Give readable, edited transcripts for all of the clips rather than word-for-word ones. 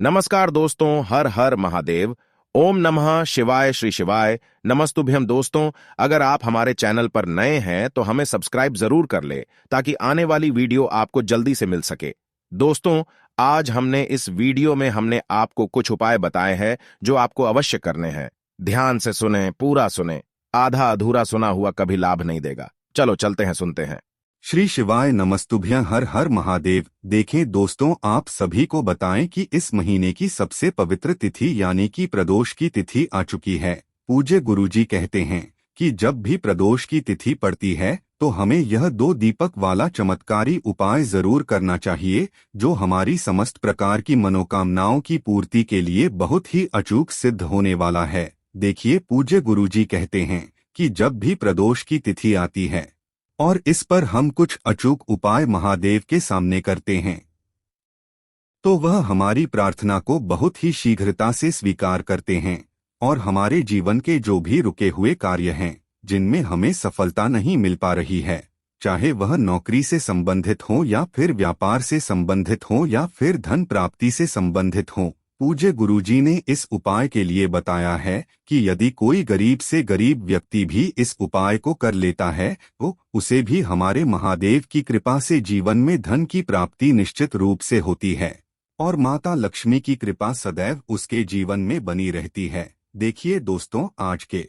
नमस्कार दोस्तों, हर हर महादेव। ओम नमः शिवाय श्री शिवाय। नमस्तुभ्यम दोस्तों। अगर आप हमारे चैनल पर नए हैं तो हमें सब्सक्राइब जरूर कर ले ताकि आने वाली वीडियो आपको जल्दी से मिल सके। दोस्तों, आज इस वीडियो में हमने आपको कुछ उपाय बताए हैं जो आपको अवश्य करने हैं। ध्यान से सुने, पूरा सुने। आधा अधूरा सुना हुआ कभी लाभ नहीं देगा। चलो चलते हैं, सुनते हैं। श्री शिवाय नमस्तुभ्यं हर हर महादेव। देखें दोस्तों, आप सभी को बताएं कि इस महीने की सबसे पवित्र तिथि यानी कि प्रदोष की तिथि आ चुकी है। पूज्य गुरुजी कहते हैं कि जब भी प्रदोष की तिथि पड़ती है तो हमें यह 2 दीपक वाला चमत्कारी उपाय जरूर करना चाहिए, जो हमारी समस्त प्रकार की मनोकामनाओं की पूर्ति के लिए बहुत ही अचूक सिद्ध होने वाला है। देखिए, पूज्य गुरुजी कहते हैं कि जब भी प्रदोष की तिथि आती है और इस पर हम कुछ अचूक उपाय महादेव के सामने करते हैं तो वह हमारी प्रार्थना को बहुत ही शीघ्रता से स्वीकार करते हैं और हमारे जीवन के जो भी रुके हुए कार्य हैं, जिनमें हमें सफलता नहीं मिल पा रही है, चाहे वह नौकरी से संबंधित हो या फिर व्यापार से संबंधित हो या फिर धन प्राप्ति से संबंधित हो, पूज्य गुरुजी ने इस उपाय के लिए बताया है कि यदि कोई गरीब से गरीब व्यक्ति भी इस उपाय को कर लेता है तो उसे भी हमारे महादेव की कृपा से जीवन में धन की प्राप्ति निश्चित रूप से होती है और माता लक्ष्मी की कृपा सदैव उसके जीवन में बनी रहती है। देखिए दोस्तों, आज के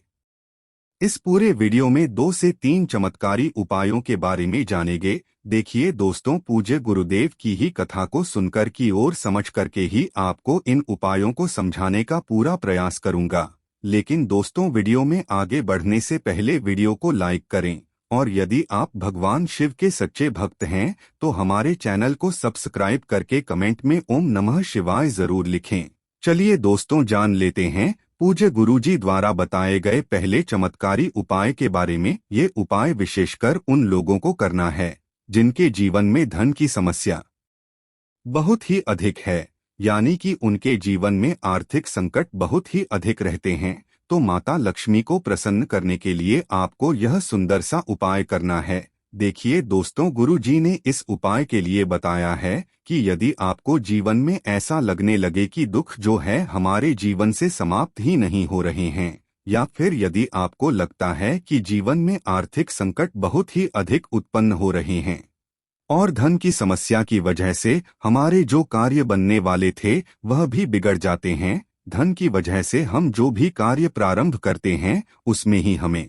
इस पूरे वीडियो में 2 से 3 चमत्कारी उपायों के बारे में जानेंगे। देखिए दोस्तों, पूज्य गुरुदेव की ही कथा को सुनकर की और समझ करके ही आपको इन उपायों को समझाने का पूरा प्रयास करूंगा। लेकिन दोस्तों, वीडियो में आगे बढ़ने से पहले वीडियो को लाइक करें और यदि आप भगवान शिव के सच्चे भक्त हैं तो हमारे चैनल को सब्सक्राइब करके कमेंट में ओम नमः शिवाय जरूर लिखें। चलिए दोस्तों, जान लेते हैं पूज्य गुरुजी द्वारा बताए गए पहले चमत्कारी उपाय के बारे में। ये उपाय विशेषकर उन लोगों को करना है जिनके जीवन में धन की समस्या बहुत ही अधिक है, यानी कि उनके जीवन में आर्थिक संकट बहुत ही अधिक रहते हैं। तो माता लक्ष्मी को प्रसन्न करने के लिए आपको यह सुंदर सा उपाय करना है। देखिए दोस्तों, गुरुजी ने इस उपाय के लिए बताया है कि यदि आपको जीवन में ऐसा लगने लगे कि दुख जो है हमारे जीवन से समाप्त ही नहीं हो रहे हैं, या फिर यदि आपको लगता है कि जीवन में आर्थिक संकट बहुत ही अधिक उत्पन्न हो रहे हैं और धन की समस्या की वजह से हमारे जो कार्य बनने वाले थे वह भी बिगड़ जाते हैं, धन की वजह से हम जो भी कार्य प्रारंभ करते हैं उसमें ही हमें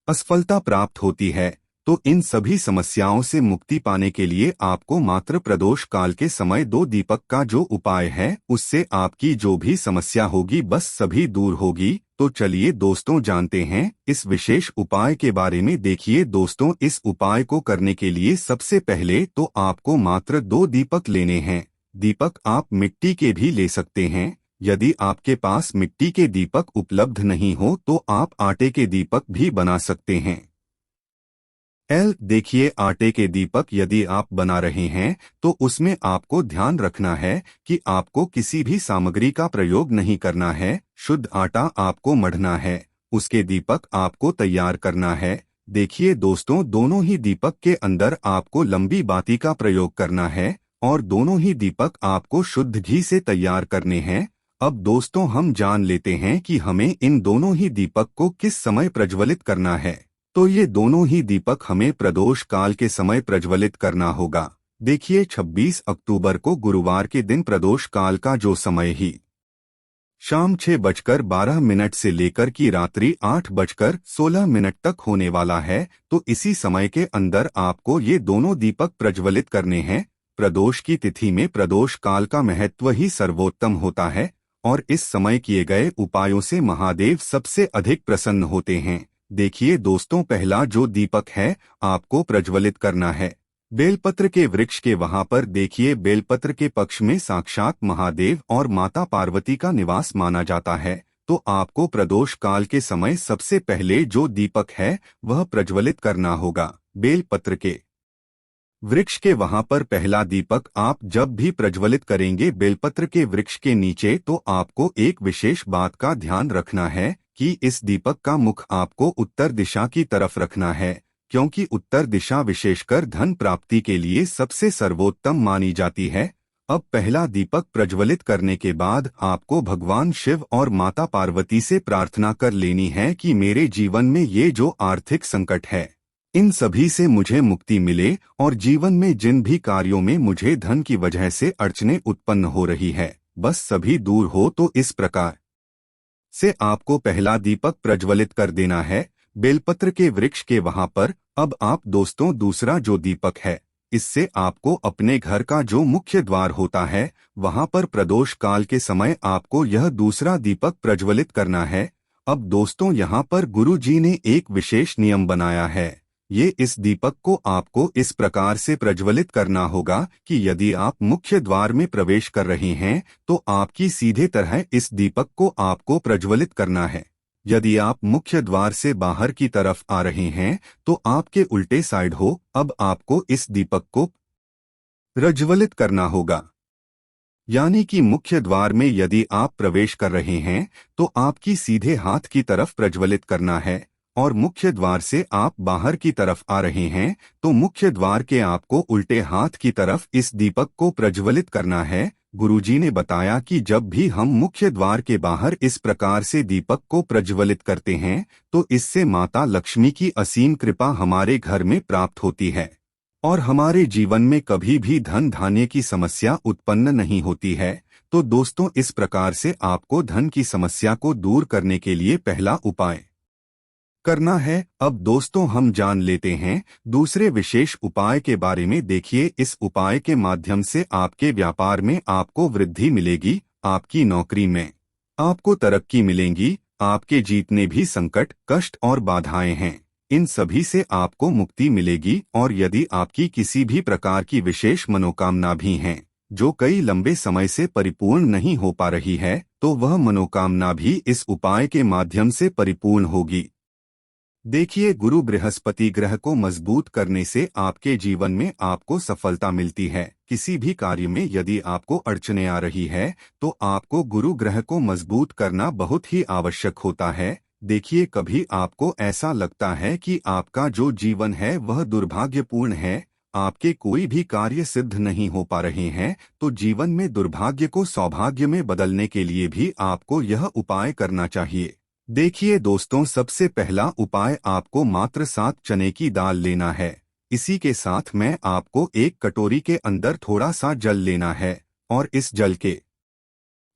असफलता प्राप्त होती है, तो इन सभी समस्याओं से मुक्ति पाने के लिए आपको मात्र प्रदोष काल के समय 2 दीपक का जो उपाय है उससे आपकी जो भी समस्या होगी बस सभी दूर होगी। तो चलिए दोस्तों, जानते हैं इस विशेष उपाय के बारे में। देखिए दोस्तों, इस उपाय को करने के लिए सबसे पहले तो आपको मात्र 2 दीपक लेने हैं। दीपक आप मिट्टी के भी ले सकते हैं। यदि आपके पास मिट्टी के दीपक उपलब्ध नहीं हो तो आप आटे के दीपक भी बना सकते हैं। देखिए, आटे के दीपक यदि आप बना रहे हैं तो उसमें आपको ध्यान रखना है कि आपको किसी भी सामग्री का प्रयोग नहीं करना है। शुद्ध आटा आपको मढ़ना है, उसके दीपक आपको तैयार करना है। देखिए दोस्तों, दोनों ही दीपक के अंदर आपको लंबी बाती का प्रयोग करना है और दोनों ही दीपक आपको शुद्ध घी से तैयार करने हैं। अब दोस्तों, हम जान लेते हैं कि हमें इन दोनों ही दीपक को किस समय प्रज्वलित करना है। तो ये दोनों ही दीपक हमें प्रदोष काल के समय प्रज्वलित करना होगा। देखिए, 26 अक्टूबर को गुरुवार के दिन प्रदोष काल का जो समय ही शाम 6:12 से लेकर की रात्रि 8:16 तक होने वाला है, तो इसी समय के अंदर आपको ये दोनों दीपक प्रज्वलित करने हैं। प्रदोष की तिथि में प्रदोष काल का महत्व ही सर्वोत्तम होता है और इस समय किए गए उपायों से महादेव सबसे अधिक प्रसन्न होते हैं। देखिए दोस्तों, पहला जो दीपक है आपको प्रज्वलित करना है बेलपत्र के वृक्ष के वहां पर। देखिए, बेलपत्र के पक्ष में साक्षात महादेव और माता पार्वती का निवास माना जाता है। तो आपको प्रदोष काल के समय सबसे पहले जो दीपक है वह प्रज्वलित करना होगा बेलपत्र के वृक्ष के वहां पर। पहला दीपक आप जब भी प्रज्वलित करेंगे बेलपत्र के वृक्ष के नीचे, तो आपको एक विशेष बात का ध्यान रखना है कि इस दीपक का मुख आपको उत्तर दिशा की तरफ रखना है, क्योंकि उत्तर दिशा विशेषकर धन प्राप्ति के लिए सबसे सर्वोत्तम मानी जाती है अब पहला दीपक प्रज्वलित करने के बाद आपको भगवान शिव और माता पार्वती से प्रार्थना कर लेनी है कि मेरे जीवन में ये जो आर्थिक संकट है इन सभी से मुझे मुक्ति मिले और जीवन में जिन भी कार्यों में मुझे धन की वजह से अड़चनें उत्पन्न हो रही है बस सभी दूर हो। तो इस प्रकार से आपको पहला दीपक प्रज्वलित कर देना है बेलपत्र के वृक्ष के वहां पर। अब आप दोस्तों दूसरा जो दीपक है इससे आपको अपने घर का जो मुख्य द्वार होता है वहां पर प्रदोष काल के समय आपको यह दूसरा दीपक प्रज्वलित करना है। अब दोस्तों यहाँ पर गुरु जी ने एक विशेष नियम बनाया है। ये इस दीपक को आपको इस प्रकार से प्रज्वलित करना होगा कि यदि आप मुख्य द्वार में प्रवेश कर रहे हैं तो आपकी सीधे तरह इस दीपक को आपको प्रज्वलित करना है। यदि आप मुख्य द्वार से बाहर की तरफ आ रहे हैं तो आपके उल्टे साइड हो। अब आपको इस दीपक को प्रज्वलित करना होगा, यानी कि मुख्य द्वार में यदि आप प्रवेश कर रहे हैं तो आपकी सीधे हाथ की तरफ प्रज्वलित करना है और मुख्य द्वार से आप बाहर की तरफ आ रहे हैं तो मुख्य द्वार के आपको उल्टे हाथ की तरफ इस दीपक को प्रज्वलित करना है। गुरुजी ने बताया कि जब भी हम मुख्य द्वार के बाहर इस प्रकार से दीपक को प्रज्वलित करते हैं तो इससे माता लक्ष्मी की असीम कृपा हमारे घर में प्राप्त होती है और हमारे जीवन में कभी भी धन धान्य की समस्या उत्पन्न नहीं होती है। तो दोस्तों इस प्रकार से आपको धन की समस्या को दूर करने के लिए पहला उपाय करना है। अब दोस्तों हम जान लेते हैं दूसरे विशेष उपाय के बारे में। देखिए इस उपाय के माध्यम से आपके व्यापार में आपको वृद्धि मिलेगी, आपकी नौकरी में आपको तरक्की मिलेगी, आपके जितने भी संकट कष्ट और बाधाएं हैं इन सभी से आपको मुक्ति मिलेगी। और यदि आपकी किसी भी प्रकार की विशेष मनोकामना भी हैं जो कई लंबे समय से परिपूर्ण नहीं हो पा रही है तो वह मनोकामना भी इस उपाय के माध्यम से परिपूर्ण होगी। देखिए गुरु बृहस्पति ग्रह को मजबूत करने से आपके जीवन में आपको सफलता मिलती है। किसी भी कार्य में यदि आपको अड़चनें आ रही है तो आपको गुरु ग्रह को मजबूत करना बहुत ही आवश्यक होता है। देखिए कभी आपको ऐसा लगता है कि आपका जो जीवन है वह दुर्भाग्यपूर्ण है, आपके कोई भी कार्य सिद्ध नहीं हो पा रहे हैं तो जीवन में दुर्भाग्य को सौभाग्य में बदलने के लिए भी आपको यह उपाय करना चाहिए। देखिए दोस्तों सबसे पहला उपाय आपको मात्र 7 चने की दाल लेना है। इसी के साथ में आपको एक कटोरी के अंदर थोड़ा सा जल लेना है और इस जल के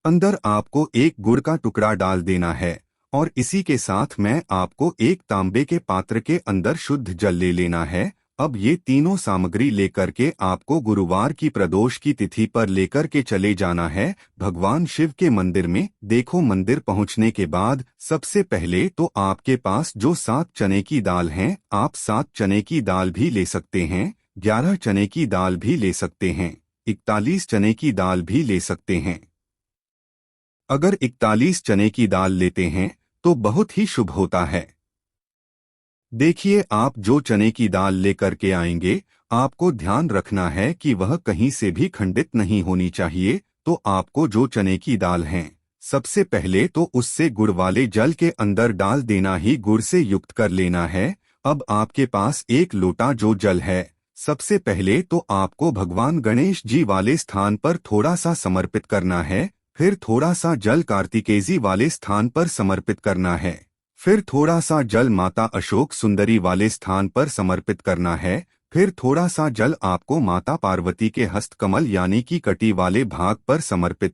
अंदर आपको एक गुड़ का टुकड़ा डाल देना है और इसी के साथ में आपको एक तांबे के पात्र के अंदर शुद्ध जल ले लेना है। अब ये तीनों सामग्री लेकर के आपको गुरुवार की प्रदोष की तिथि पर लेकर के चले जाना है भगवान शिव के मंदिर में। देखो मंदिर पहुंचने के बाद सबसे पहले तो आपके पास जो 7 चने की दाल हैं आप 7 चने की दाल भी ले सकते हैं, 11 चने की दाल भी ले सकते हैं, 41 चने की दाल भी ले सकते हैं। अगर 41 चने की दाल लेते हैं तो बहुत ही शुभ होता है। देखिए आप जो चने की दाल लेकर के आएंगे आपको ध्यान रखना है कि वह कहीं से भी खंडित नहीं होनी चाहिए। तो आपको जो चने की दाल हैं सबसे पहले तो उससे गुड़ वाले जल के अंदर डाल देना ही गुड़ से युक्त कर लेना है। अब आपके पास एक लोटा जो जल है सबसे पहले तो आपको भगवान गणेश जी वाले स्थान पर थोड़ा सा समर्पित करना है, फिर थोड़ा सा जल कार्तिकेय जी वाले स्थान पर समर्पित करना है, फिर थोड़ा सा जल माता अशोक सुंदरी वाले स्थान पर समर्पित करना है, फिर थोड़ा सा जल आपको माता पार्वती के हस्तकमल यानी कि कटी वाले भाग पर समर्पित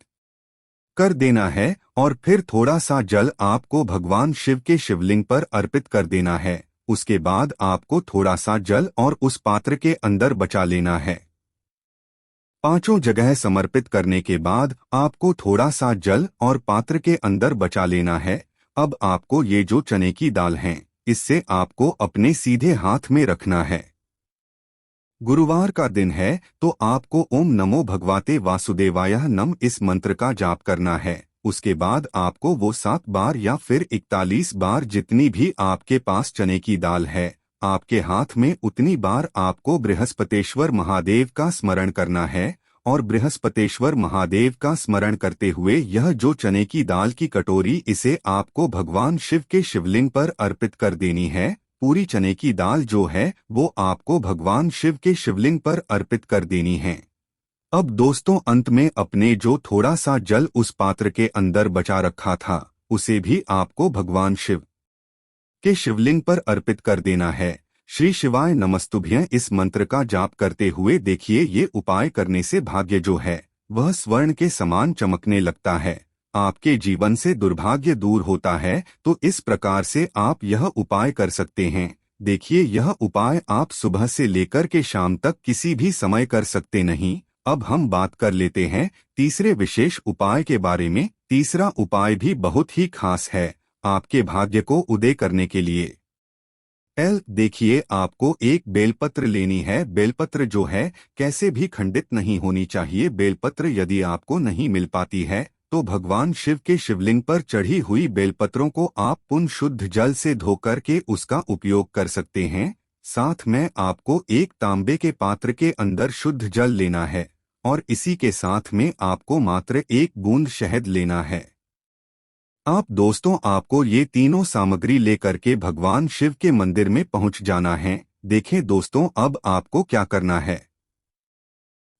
कर देना है और फिर थोड़ा सा जल आपको भगवान शिव के शिवलिंग पर अर्पित कर देना है। उसके बाद आपको थोड़ा सा जल और उस पात्र के अंदर बचा लेना है। पांचों जगह समर्पित करने के बाद आपको थोड़ा सा जल और पात्र के अंदर बचा लेना है। अब आपको ये जो चने की दाल हैं इससे आपको अपने सीधे हाथ में रखना है। गुरुवार का दिन है तो आपको ओम नमो भगवते वासुदेवाय नम इस मंत्र का जाप करना है। उसके बाद आपको वो 7 बार या फिर 41 बार जितनी भी आपके पास चने की दाल है आपके हाथ में उतनी बार आपको बृहस्पतेश्वर महादेव का स्मरण करना है और बृहस्पतेश्वर महादेव का स्मरण करते हुए यह जो चने की दाल की कटोरी इसे आपको भगवान शिव के शिवलिंग पर अर्पित कर देनी है। पूरी चने की दाल जो है वो आपको भगवान शिव के शिवलिंग पर अर्पित कर देनी है। अब दोस्तों अंत में अपने जो थोड़ा सा जल उस पात्र के अंदर बचा रखा था उसे भी आपको भगवान शिव के शिवलिंग पर अर्पित कर देना है। श्री शिवाय नमस्तुभ्यं इस मंत्र का जाप करते हुए देखिए ये उपाय करने से भाग्य जो है वह स्वर्ण के समान चमकने लगता है। आपके जीवन से दुर्भाग्य दूर होता है। तो इस प्रकार से आप यह उपाय कर सकते हैं। देखिए यह उपाय आप सुबह से लेकर के शाम तक किसी भी समय कर सकते नहीं। अब हम बात कर लेते हैं तीसरे विशेष उपाय के बारे में। तीसरा उपाय भी बहुत ही खास है आपके भाग्य को उदय करने के लिए। देखिए आपको एक बेलपत्र लेनी है। बेलपत्र जो है कैसे भी खंडित नहीं होनी चाहिए। बेलपत्र यदि आपको नहीं मिल पाती है तो भगवान शिव के शिवलिंग पर चढ़ी हुई बेलपत्रों को आप पुण्य शुद्ध जल से धोकर के उसका उपयोग कर सकते हैं। साथ में आपको एक तांबे के पात्र के अंदर शुद्ध जल लेना है और इसी के साथ में आपको मात्र एक बूंद शहद लेना है। आप दोस्तों आपको ये तीनों सामग्री लेकर के भगवान शिव के मंदिर में पहुंच जाना है। देखें दोस्तों अब आपको क्या करना है।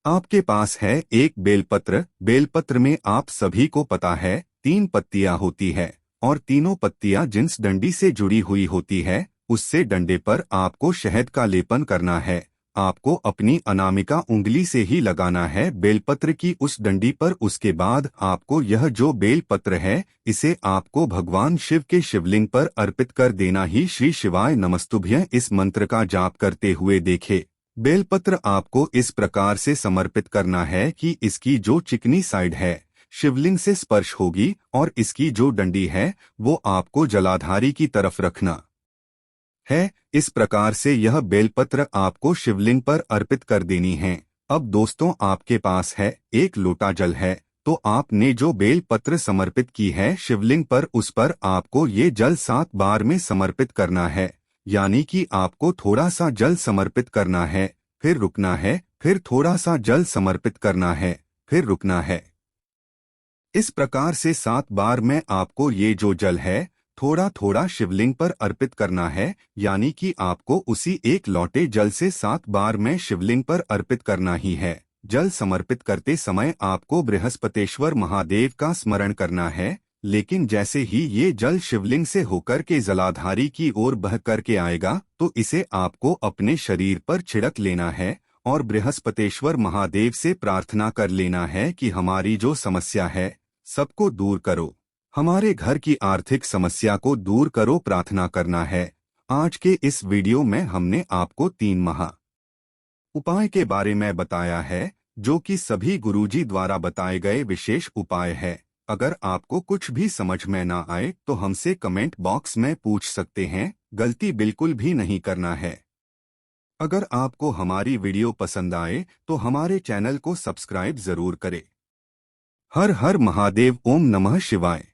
आपके पास है एक बेलपत्र। बेलपत्र में आप सभी को पता है 3 पत्तियां होती है और तीनों पत्तियां जिस डंडी से जुड़ी हुई होती है उससे डंडे पर आपको शहद का लेपन करना है। आपको अपनी अनामिका उंगली से ही लगाना है बेलपत्र की उस डंडी पर। उसके बाद आपको यह जो बेलपत्र है इसे आपको भगवान शिव के शिवलिंग पर अर्पित कर देना ही। श्री शिवाय नमस्तुभ्यं इस मंत्र का जाप करते हुए देखे बेलपत्र आपको इस प्रकार से समर्पित करना है कि इसकी जो चिकनी साइड है शिवलिंग से स्पर्श होगी और इसकी जो डंडी है वो आपको जलाधारी की तरफ रखना है। इस प्रकार से यह बेलपत्र आपको शिवलिंग पर अर्पित कर देनी है। अब दोस्तों आपके पास है एक लोटा जल है तो आपने जो बेलपत्र समर्पित की है शिवलिंग पर उस पर आपको ये जल 7 बार में समर्पित करना है। यानी कि आपको थोड़ा सा जल समर्पित करना है, फिर रुकना है, फिर थोड़ा सा जल समर्पित करना है, फिर रुकना है। इस प्रकार से 7 बार में आपको ये जो जल है थोड़ा थोड़ा शिवलिंग पर अर्पित करना है। यानी कि आपको उसी एक लौटे जल से 7 बार में शिवलिंग पर अर्पित करना ही है। जल समर्पित करते समय आपको बृहस्पतेश्वर महादेव का स्मरण करना है। लेकिन जैसे ही ये जल शिवलिंग से होकर के जलाधारी की ओर बह करके आएगा तो इसे आपको अपने शरीर पर छिड़क लेना है और बृहस्पतेश्वर महादेव से प्रार्थना कर लेना है कि हमारी जो समस्या है सबको दूर करो, हमारे घर की आर्थिक समस्या को दूर करो, प्रार्थना करना है। आज के इस वीडियो में हमने आपको 3 महा उपाय के बारे में बताया है जो कि सभी गुरुजी द्वारा बताए गए विशेष उपाय है। अगर आपको कुछ भी समझ में ना आए तो हमसे कमेंट बॉक्स में पूछ सकते हैं। गलती बिल्कुल भी नहीं करना है। अगर आपको हमारी वीडियो पसंद आए तो हमारे चैनल को सब्सक्राइब जरूर करें। हर हर महादेव। ओम नमः शिवाय।